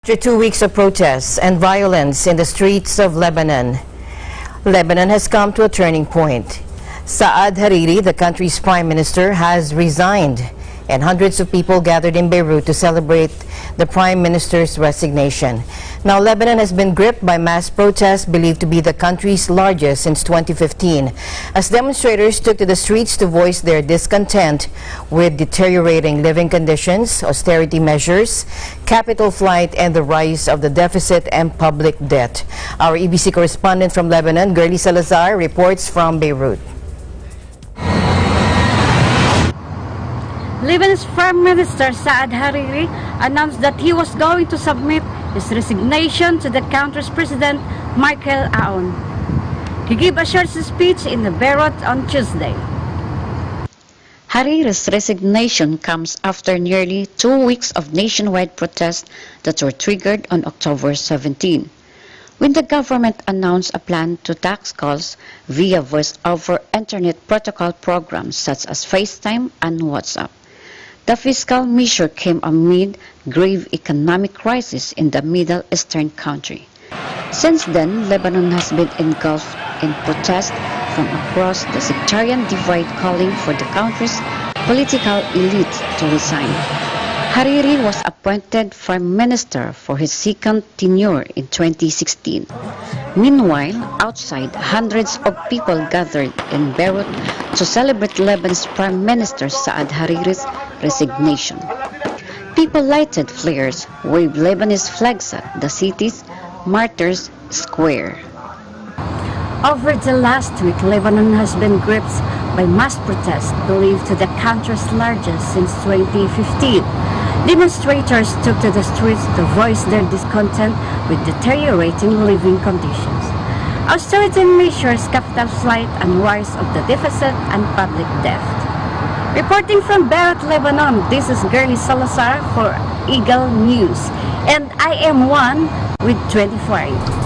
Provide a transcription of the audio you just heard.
After 2 weeks of protests and violence in the streets of Lebanon, Lebanon has come to a turning point. Saad Hariri, the country's prime minister, has resigned, and hundreds of people gathered in Beirut to celebrate the prime minister's resignation. Now, Lebanon has been gripped by mass protests believed to be the country's largest since 2015, as demonstrators took to the streets to voice their discontent with deteriorating living conditions, austerity measures, capital flight, and the rise of the deficit and public debt. Our EBC correspondent from Lebanon, Gerly Salazar, reports from Beirut. Lebanon's Prime Minister Saad Hariri announced that he was going to submit his resignation to the country's president, Michael Aoun. He gave a short speech in Beirut on Tuesday. Hariri's resignation comes after nearly 2 weeks of nationwide protests that were triggered on October 17, when the government announced a plan to tax calls via voice-over internet protocol programs such as FaceTime and WhatsApp. The fiscal measure came amid grave economic crisis in the Middle Eastern country. Since then, Lebanon has been engulfed in protest from across the sectarian divide, calling for the country's political elite to resign. Hariri was appointed prime minister for his second tenure in 2016. Meanwhile, outside, hundreds of people gathered in Beirut to celebrate Lebanon's prime minister Saad Hariri's resignation. People lighted flares, waved Lebanese flags at the city's Martyrs Square. Over the last week, Lebanon has been gripped by mass protests believed to the country's largest since 2015. Demonstrators took to the streets to voice their discontent with deteriorating living conditions, austerity measures, capital flight, and rise of the deficit and public debt. Reporting from Beirut, Lebanon, this is Gerly Salazar for Eagle News, and I am one with 24.